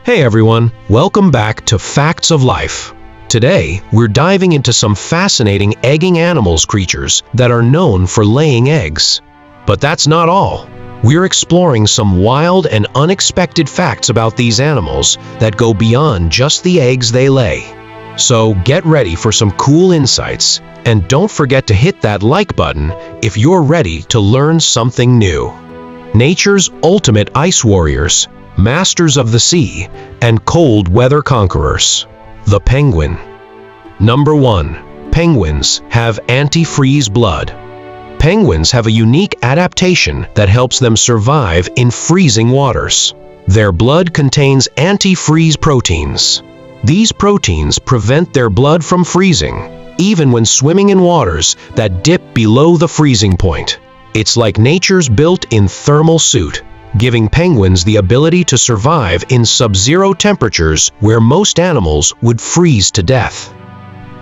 Hey everyone, welcome back to Facts of Life. Today, we're diving into some fascinating egging animals creatures that are known for laying eggs. But that's not all. We're exploring some wild and unexpected facts about these animals that go beyond just the eggs they lay. So get ready for some cool insights, and don't forget to hit that like button if you're ready to learn something new. Nature's ultimate ice warriors, masters of the sea, and cold weather conquerors. The penguin. Number 1. Penguins have antifreeze blood. Penguins have a unique adaptation that helps them survive in freezing waters. Their blood contains antifreeze proteins. These proteins prevent their blood from freezing, even when swimming in waters that dip below the freezing point. It's like nature's built-in thermal suit, giving penguins the ability to survive in sub-zero temperatures where most animals would freeze to death.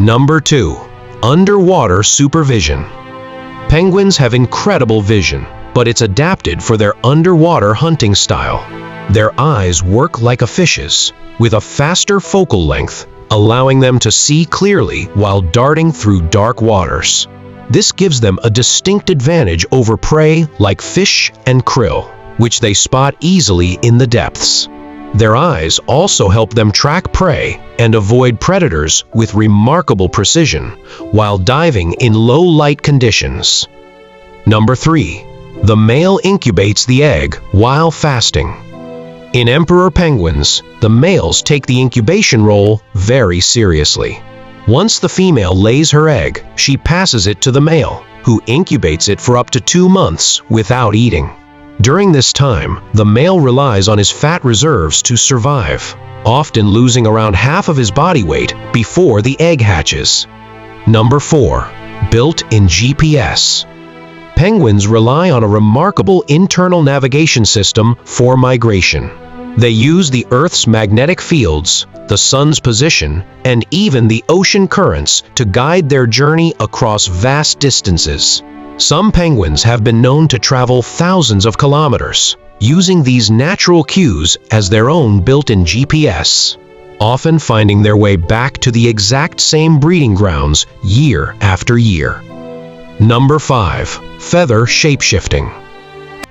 Number 2. Underwater supervision. Penguins have incredible vision, but it's adapted for their underwater hunting style. Their eyes work like a fish's, with a faster focal length, allowing them to see clearly while darting through dark waters. This gives them a distinct advantage over prey like fish and krill, which they spot easily in the depths. Their eyes also help them track prey and avoid predators with remarkable precision while diving in low-light conditions. Number 3. The male incubates the egg while fasting. In emperor penguins, the males take the incubation role very seriously. Once the female lays her egg, she passes it to the male, who incubates it for up to 2 months without eating. During this time, the male relies on his fat reserves to survive, often losing around half of his body weight before the egg hatches. Number 4. Built-in GPS. Penguins rely on a remarkable internal navigation system for migration. They use the Earth's magnetic fields, the sun's position, and even the ocean currents to guide their journey across vast distances. Some penguins have been known to travel thousands of kilometers, using these natural cues as their own built-in GPS, often finding their way back to the exact same breeding grounds year after year. Number 5. Feather shapeshifting.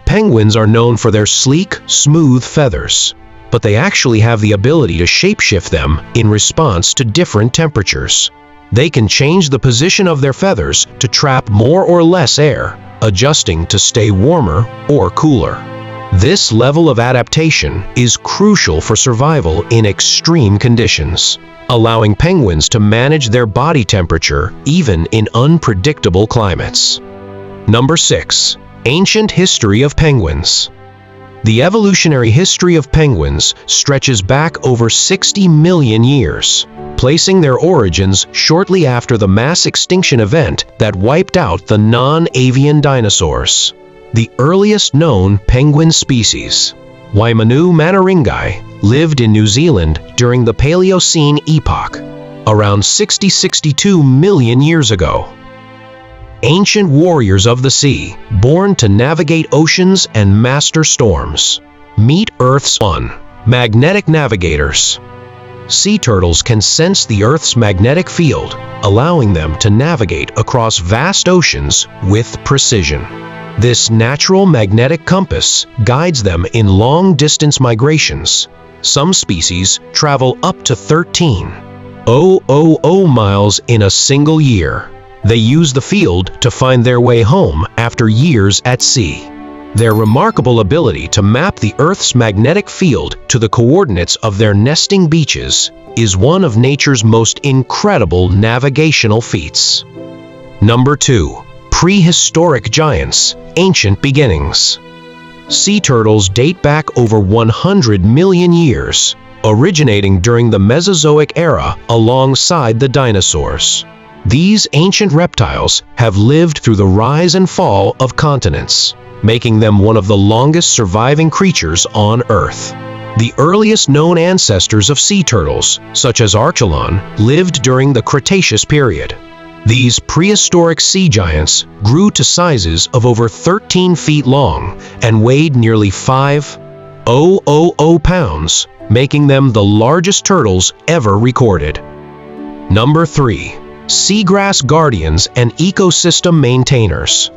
Penguins are known for their sleek, smooth feathers, but they actually have the ability to shapeshift them in response to different temperatures. They can change the position of their feathers to trap more or less air, adjusting to stay warmer or cooler. This level of adaptation is crucial for survival in extreme conditions, allowing penguins to manage their body temperature even in unpredictable climates. Number 6. Ancient history of penguins. The evolutionary history of penguins stretches back over 60 million years, placing their origins shortly after the mass extinction event that wiped out the non-avian dinosaurs. The earliest known penguin species, Waimanu manaringi, lived in New Zealand during the Paleocene epoch, around 60-62 million years ago. Ancient warriors of the sea, born to navigate oceans and master storms. Meet Earth's magnetic navigators. Sea turtles can sense the Earth's magnetic field, allowing them to navigate across vast oceans with precision. This natural magnetic compass guides them in long-distance migrations. Some species travel up to 13,000 miles in a single year. They use the field to find their way home after years at sea. Their remarkable ability to map the Earth's magnetic field to the coordinates of their nesting beaches is one of nature's most incredible navigational feats. Number 2. Prehistoric giants, ancient beginnings. Sea turtles date back over 100 million years, originating during the Mesozoic era alongside the dinosaurs. These ancient reptiles have lived through the rise and fall of continents, making them one of the longest surviving creatures on Earth. The earliest known ancestors of sea turtles, such as Archelon, lived during the Cretaceous period. These prehistoric sea giants grew to sizes of over 13 feet long and weighed nearly 5 pounds, making them the largest turtles ever recorded. Number 3. Seagrass guardians and ecosystem maintainers.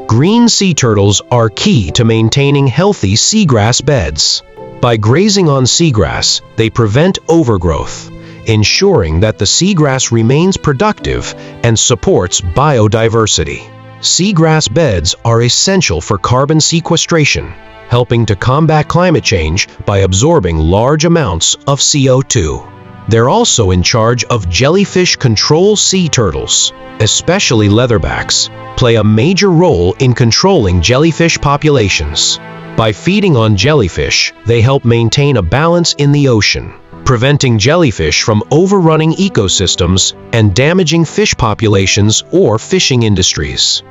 Green sea turtles are key to maintaining healthy seagrass beds. By grazing on seagrass, they prevent overgrowth, ensuring that the seagrass remains productive and supports biodiversity. Seagrass beds are essential for carbon sequestration, helping to combat climate change by absorbing large amounts of CO2. They're also in charge of jellyfish control. Sea turtles, especially leatherbacks, play a major role in controlling jellyfish populations. By feeding on jellyfish, they help maintain a balance in the ocean, preventing jellyfish from overrunning ecosystems and damaging fish populations or fishing industries.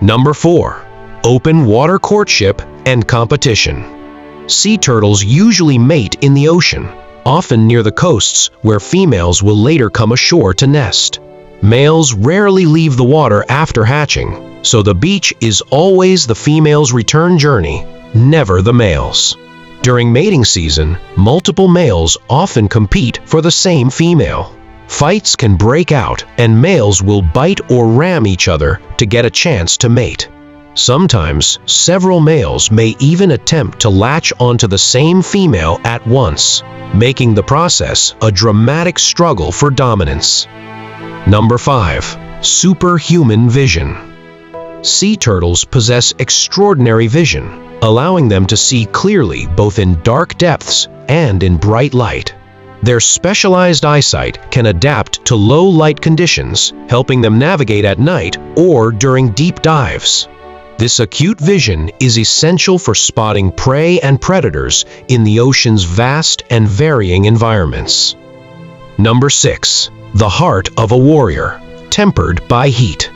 Number 4. Open water courtship and competition. Sea turtles usually mate in the ocean, often near the coasts where females will later come ashore to nest. Males rarely leave the water after hatching, so the beach is always the female's return journey, never the male's. During mating season, multiple males often compete for the same female. Fights can break out, and males will bite or ram each other to get a chance to mate. Sometimes, several males may even attempt to latch onto the same female at once, making the process a dramatic struggle for dominance. Number 5. Superhuman vision. Sea turtles possess extraordinary vision, allowing them to see clearly both in dark depths and in bright light. Their specialized eyesight can adapt to low light conditions, helping them navigate at night or during deep dives. This acute vision is essential for spotting prey and predators in the ocean's vast and varying environments. Number 6. The heart of a warrior, tempered by heat.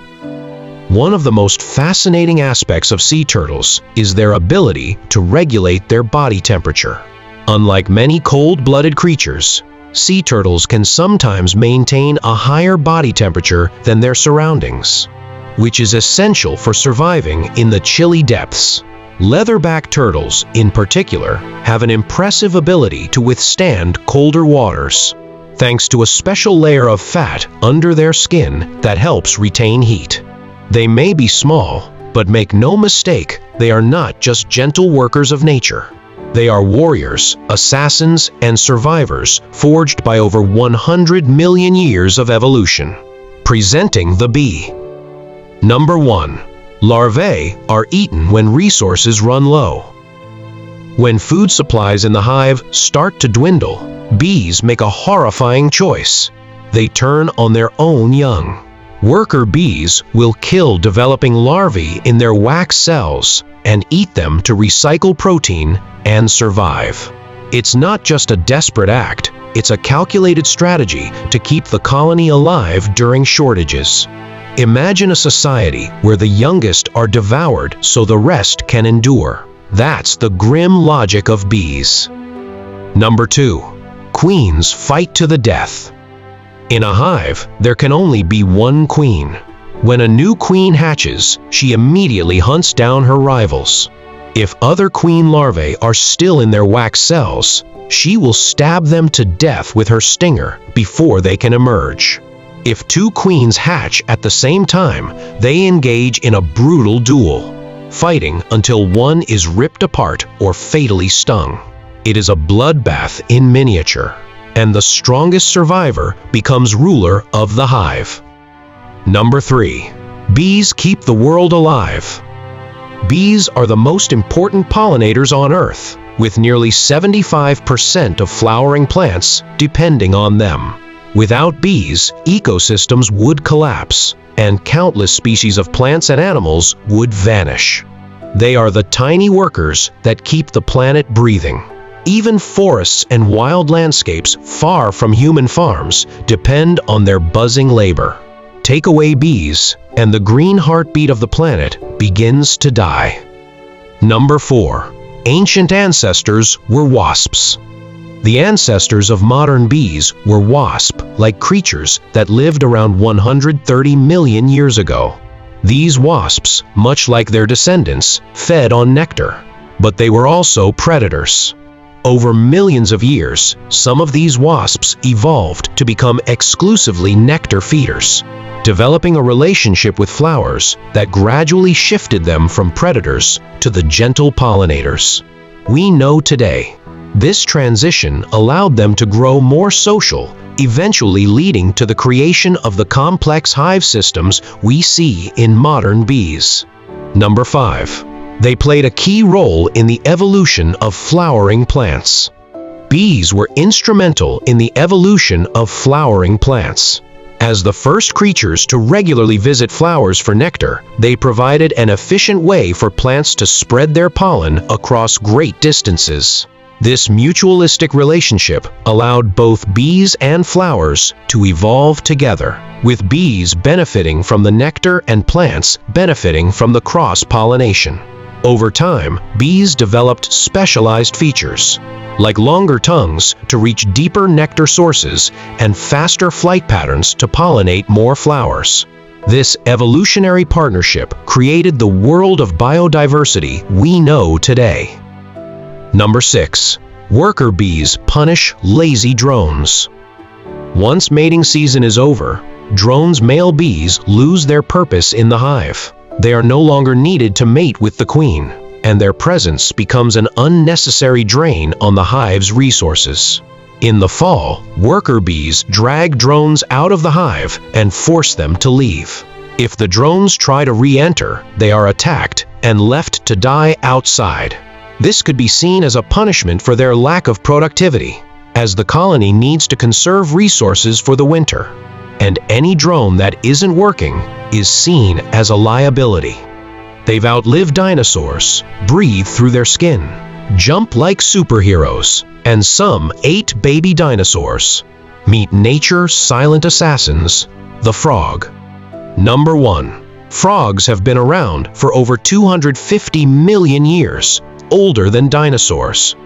One of the most fascinating aspects of sea turtles is their ability to regulate their body temperature. Unlike many cold-blooded creatures, sea turtles can sometimes maintain a higher body temperature than their surroundings, which is essential for surviving in the chilly depths. Leatherback turtles, in particular, have an impressive ability to withstand colder waters, thanks to a special layer of fat under their skin that helps retain heat. They may be small, but make no mistake, they are not just gentle workers of nature. They are warriors, assassins, and survivors forged by over 100 million years of evolution. Presenting the bee. Number 1. Larvae are eaten when resources run low. When food supplies in the hive start to dwindle, bees make a horrifying choice. They turn on their own young. Worker bees will kill developing larvae in their wax cells and eat them to recycle protein and survive. It's not just a desperate act, it's a calculated strategy to keep the colony alive during shortages. Imagine a society where the youngest are devoured so the rest can endure. That's the grim logic of bees. Number 2. Queens fight to the death. In a hive, there can only be one queen. When a new queen hatches, she immediately hunts down her rivals. If other queen larvae are still in their wax cells, she will stab them to death with her stinger before they can emerge. If two queens hatch at the same time, they engage in a brutal duel, fighting until one is ripped apart or fatally stung. It is a bloodbath in miniature, and the strongest survivor becomes ruler of the hive. Number 3. Bees keep the world alive. Bees are the most important pollinators on Earth, with nearly 75% of flowering plants depending on them. Without bees, ecosystems would collapse, and countless species of plants and animals would vanish. They are the tiny workers that keep the planet breathing. Even forests and wild landscapes far from human farms depend on their buzzing labor. Take away bees, and the green heartbeat of the planet begins to die. Number 4. Ancient ancestors were wasps. The ancestors of modern bees were wasp-like creatures that lived around 130 million years ago. These wasps, much like their descendants, fed on nectar. But they were also predators. Over millions of years, some of these wasps evolved to become exclusively nectar feeders, developing a relationship with flowers that gradually shifted them from predators to the gentle pollinators we know today. This transition allowed them to grow more social, eventually leading to the creation of the complex hive systems we see in modern bees. Number 5. They played a key role in the evolution of flowering plants. Bees were instrumental in the evolution of flowering plants. As the first creatures to regularly visit flowers for nectar, they provided an efficient way for plants to spread their pollen across great distances. This mutualistic relationship allowed both bees and flowers to evolve together, with bees benefiting from the nectar and plants benefiting from the cross-pollination. Over time, bees developed specialized features, like longer tongues to reach deeper nectar sources and faster flight patterns to pollinate more flowers. This evolutionary partnership created the world of biodiversity we know today. Number 6. Worker bees punish lazy drones. Once mating season is over, drones' male bees lose their purpose in the hive. They are no longer needed to mate with the queen, and their presence becomes an unnecessary drain on the hive's resources. In the fall, worker bees drag drones out of the hive and force them to leave. If the drones try to re-enter, they are attacked and left to die outside. This could be seen as a punishment for their lack of productivity, as the colony needs to conserve resources for the winter, and any drone that isn't working is seen as a liability. They've outlived dinosaurs, breathe through their skin, jump like superheroes, and some ate baby dinosaurs. Meet nature's silent assassins, the frog. Number 1. Frogs have been around for over 250 million years, older than dinosaurs.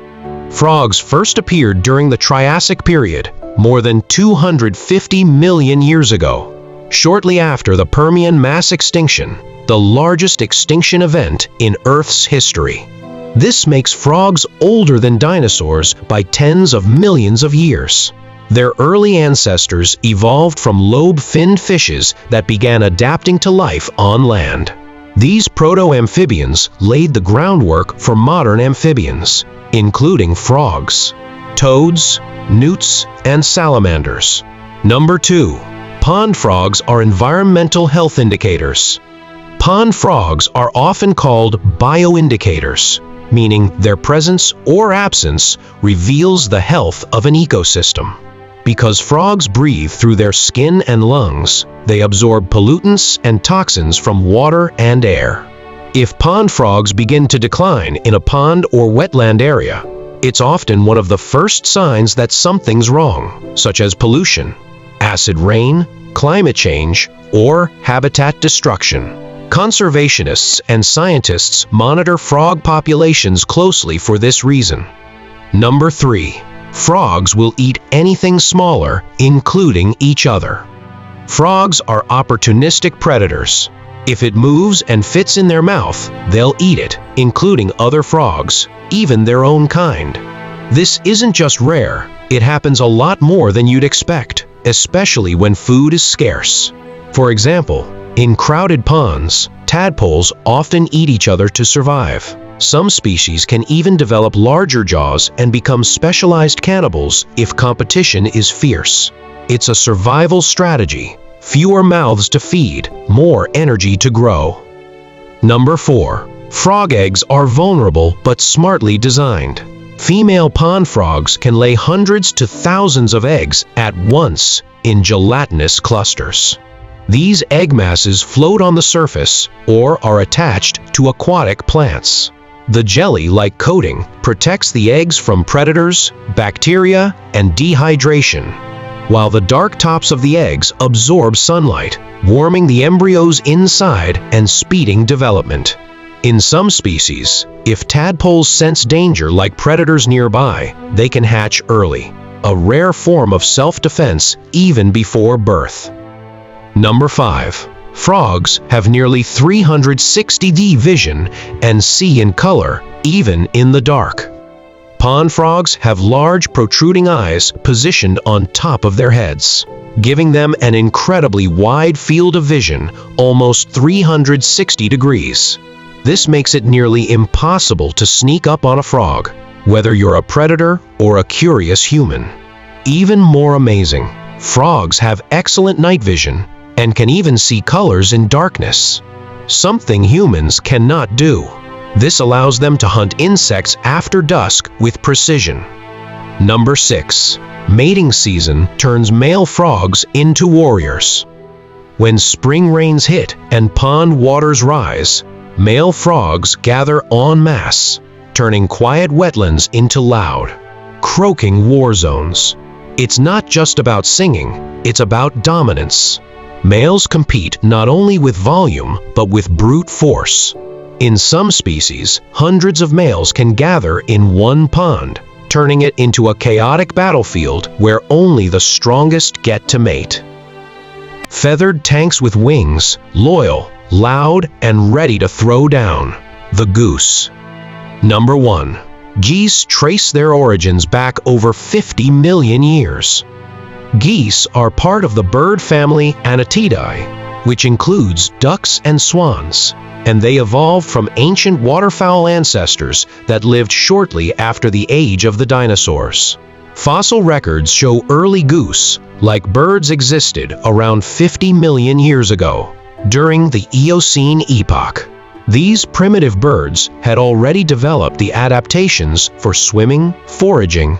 Frogs first appeared during the Triassic period, more than 250 million years ago, shortly after the Permian mass extinction, the largest extinction event in Earth's history. This makes frogs older than dinosaurs by tens of millions of years. Their early ancestors evolved from lobe-finned fishes that began adapting to life on land. These proto-amphibians laid the groundwork for modern amphibians, including frogs, toads, newts, and salamanders. Number 2. Pond frogs are environmental health indicators. Pond frogs are often called bioindicators, meaning their presence or absence reveals the health of an ecosystem. Because frogs breathe through their skin and lungs, they absorb pollutants and toxins from water and air. If pond frogs begin to decline in a pond or wetland area, it's often one of the first signs that something's wrong, such as pollution, acid rain, climate change, or habitat destruction. Conservationists and scientists monitor frog populations closely for this reason. Number 3. Frogs will eat anything smaller, including each other. Frogs are opportunistic predators. If it moves and fits in their mouth, they'll eat it, including other frogs, even their own kind. This isn't just rare, it happens a lot more than you'd expect, especially when food is scarce. For example, in crowded ponds, tadpoles often eat each other to survive. Some species can even develop larger jaws and become specialized cannibals if competition is fierce. It's a survival strategy. Fewer mouths to feed, more energy to grow. Number 4. Frog eggs are vulnerable but smartly designed. Female pond frogs can lay hundreds to thousands of eggs at once in gelatinous clusters. These egg masses float on the surface or are attached to aquatic plants. The jelly-like coating protects the eggs from predators, bacteria, and dehydration, while the dark tops of the eggs absorb sunlight, warming the embryos inside and speeding development. In some species, if tadpoles sense danger like predators nearby, they can hatch early, a rare form of self-defense even before birth. Number 5. Frogs have nearly 360° vision and see in color, even in the dark. Pond frogs have large protruding eyes positioned on top of their heads, giving them an incredibly wide field of vision, almost 360 degrees. This makes it nearly impossible to sneak up on a frog, whether you're a predator or a curious human. Even more amazing, frogs have excellent night vision and can even see colors in darkness, something humans cannot do. This allows them to hunt insects after dusk with precision. Number 6. Mating season turns male frogs into warriors. When spring rains hit and pond waters rise, male frogs gather en masse, turning quiet wetlands into loud, croaking war zones. It's not just about singing, it's about dominance. Males compete not only with volume, but with brute force. In some species, hundreds of males can gather in one pond, turning it into a chaotic battlefield where only the strongest get to mate. Feathered tanks with wings, loyal, loud, and ready to throw down. The goose. Number 1. Geese trace their origins back over 50 million years. Geese are part of the bird family Annatidae, which includes ducks and swans, and they evolved from ancient waterfowl ancestors that lived shortly after the age of the dinosaurs. Fossil records show early goose, like birds, existed around 50 million years ago, during the Eocene epoch. These primitive birds had already developed the adaptations for swimming, foraging,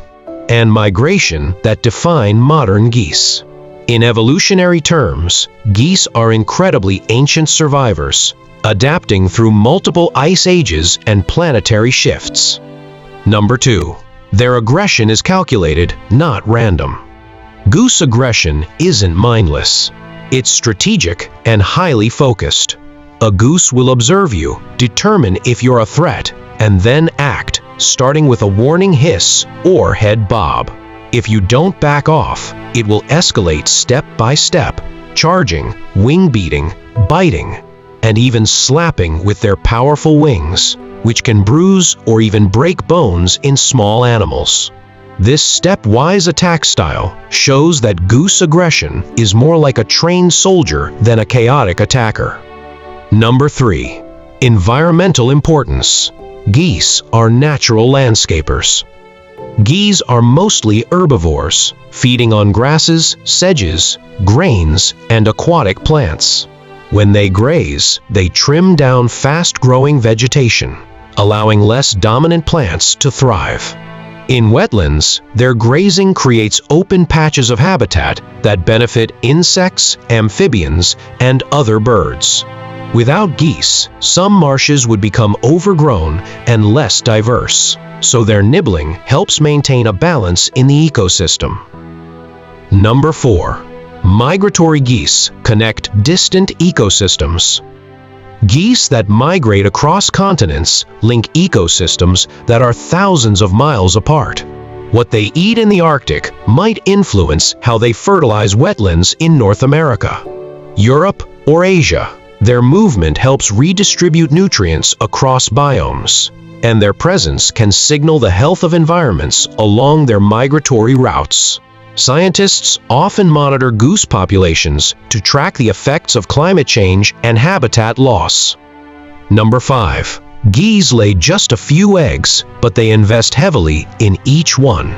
and migration that define modern geese. In evolutionary terms, geese are incredibly ancient survivors, adapting through multiple ice ages and planetary shifts. Number 2. Their aggression is calculated, not random. Goose aggression isn't mindless. It's strategic and highly focused. A goose will observe you, determine if you're a threat, and then act, starting with a warning hiss or head bob. If you don't back off, it will escalate step by step, charging, wing beating, biting, and even slapping with their powerful wings, which can bruise or even break bones in small animals. This stepwise attack style shows that goose aggression is more like a trained soldier than a chaotic attacker. Number 3. Environmental importance. Geese are natural landscapers. Geese are mostly herbivores, feeding on grasses, sedges, grains, and aquatic plants. When they graze, they trim down fast-growing vegetation, allowing less dominant plants to thrive. In wetlands, their grazing creates open patches of habitat that benefit insects, amphibians, and other birds. Without geese, some marshes would become overgrown and less diverse, so their nibbling helps maintain a balance in the ecosystem. Number 4. Migratory geese connect distant ecosystems. Geese that migrate across continents link ecosystems that are thousands of miles apart. What they eat in the Arctic might influence how they fertilize wetlands in North America, Europe, or Asia. Their movement helps redistribute nutrients across biomes, and their presence can signal the health of environments along their migratory routes. Scientists often monitor goose populations to track the effects of climate change and habitat loss. Number 5. Geese lay just a few eggs, but they invest heavily in each one.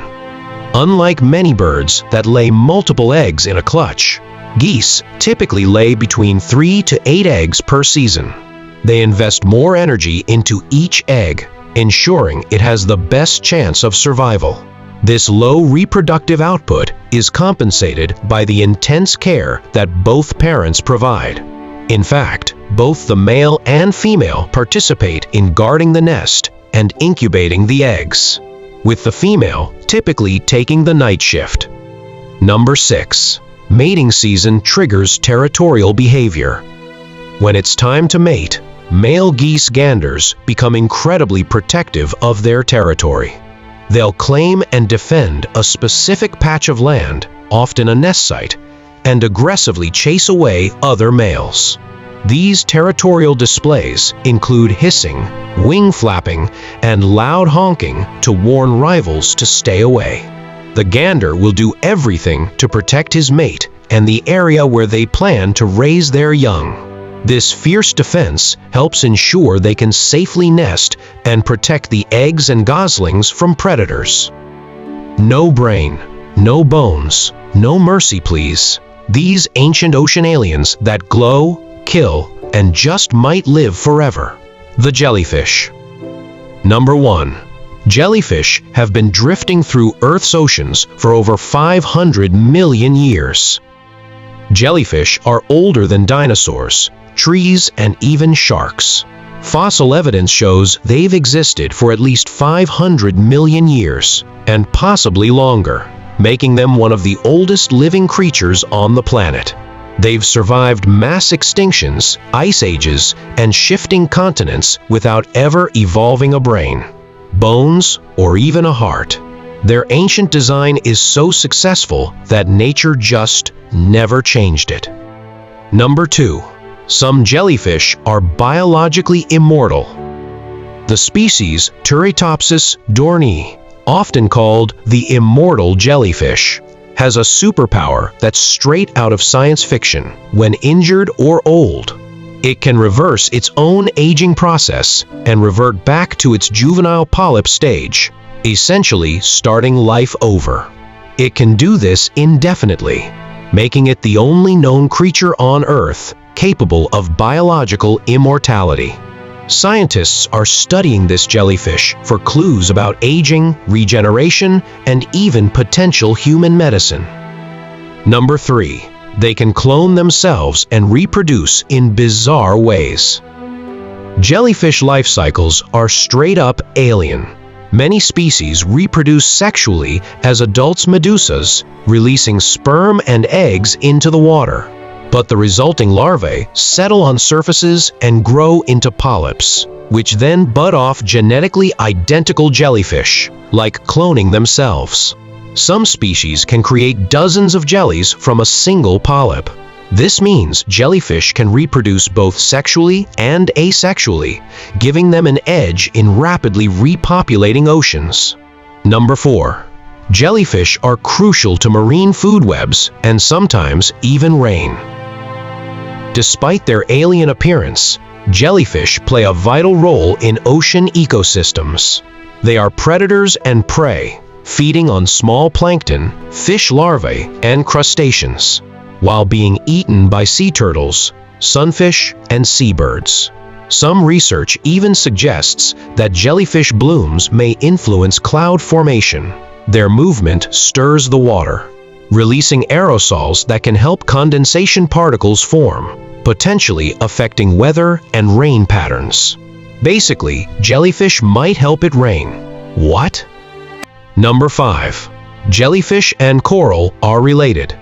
Unlike many birds that lay multiple eggs in a clutch, geese typically lay between 3 to 8 eggs per season. They invest more energy into each egg, ensuring it has the best chance of survival. This low reproductive output is compensated by the intense care that both parents provide. In fact, both the male and female participate in guarding the nest and incubating the eggs, with the female typically taking the night shift. Number 6. Mating season triggers territorial behavior. When it's time to mate, male geese ganders become incredibly protective of their territory. They'll claim and defend a specific patch of land, often a nest site, and aggressively chase away other males. These territorial displays include hissing, wing flapping, and loud honking to warn rivals to stay away. The gander will do everything to protect his mate and the area where they plan to raise their young. This fierce defense helps ensure they can safely nest and protect the eggs and goslings from predators. No brain, no bones, no mercy please. These ancient ocean aliens that glow, kill, and just might live forever. The jellyfish. Number 1. Jellyfish have been drifting through Earth's oceans for over 500 million years. Jellyfish are older than dinosaurs, trees, and even sharks. Fossil evidence shows they've existed for at least 500 million years, and possibly longer, making them one of the oldest living creatures on the planet. They've survived mass extinctions, ice ages, and shifting continents without ever evolving a brain, bones, or even a heart. Their ancient design is so successful that nature just never changed it. Number 2. Some jellyfish are biologically immortal. The species Turritopsis dohrnii, often called the immortal jellyfish, has a superpower that's straight out of science fiction. When injured or old, it can reverse its own aging process and revert back to its juvenile polyp stage, essentially starting life over. It can do this indefinitely, making it the only known creature on Earth capable of biological immortality. Scientists are studying this jellyfish for clues about aging, regeneration, and even potential human medicine. Number 3. They can clone themselves and reproduce in bizarre ways. Jellyfish life cycles are straight up alien. Many species reproduce sexually as adults medusas, releasing sperm and eggs into the water. But the resulting larvae settle on surfaces and grow into polyps, which then bud off genetically identical jellyfish, like cloning themselves. Some species can create dozens of jellies from a single polyp. This means jellyfish can reproduce both sexually and asexually, giving them an edge in rapidly repopulating oceans. Number 4. Jellyfish are crucial to marine food webs and sometimes even rain. Despite their alien appearance, jellyfish play a vital role in ocean ecosystems. They are predators and prey, feeding on small plankton, fish larvae, and crustaceans, while being eaten by sea turtles, sunfish, and seabirds. Some research even suggests that jellyfish blooms may influence cloud formation. Their movement stirs the water, releasing aerosols that can help condensation particles form, potentially affecting weather and rain patterns. Basically, jellyfish might help it rain. What? Number 5. Jellyfish and coral are related.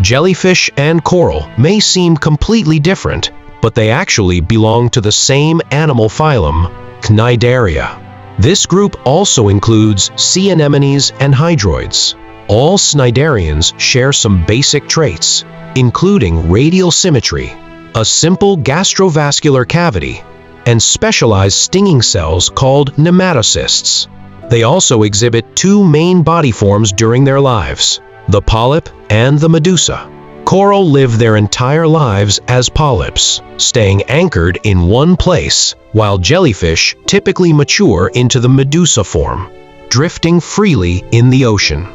Jellyfish and coral may seem completely different, but they actually belong to the same animal phylum, Cnidaria. This group also includes sea anemones and hydroids. All cnidarians share some basic traits, including radial symmetry, a simple gastrovascular cavity, and specialized stinging cells called nematocysts. They also exhibit two main body forms during their lives, the polyp and the medusa. Coral live their entire lives as polyps, staying anchored in one place, while jellyfish typically mature into the medusa form, drifting freely in the ocean.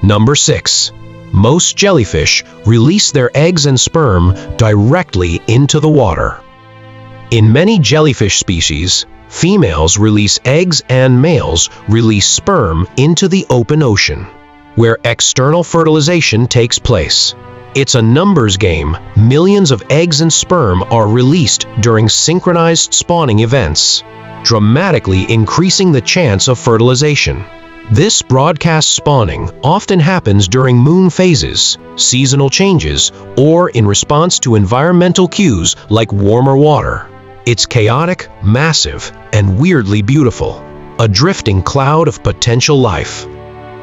Number 6. Most jellyfish release their eggs and sperm directly into the water. In many jellyfish species, females release eggs and males release sperm into the open ocean, where external fertilization takes place. It's a numbers game. Millions of eggs and sperm are released during synchronized spawning events, dramatically increasing the chance of fertilization. This broadcast spawning often happens during moon phases, seasonal changes, or in response to environmental cues like warmer water. It's chaotic, massive, and weirdly beautiful, a drifting cloud of potential life.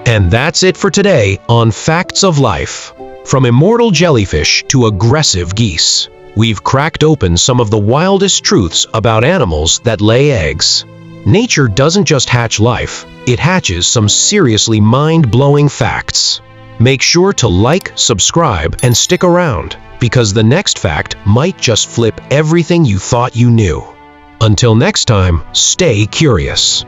And that's it for today on Facts of Life. From immortal jellyfish to aggressive geese, we've cracked open some of the wildest truths about animals that lay eggs. Nature doesn't just hatch life, it hatches some seriously mind-blowing facts. Make sure to like, subscribe, and stick around, because the next fact might just flip everything you thought you knew. Until next time, stay curious.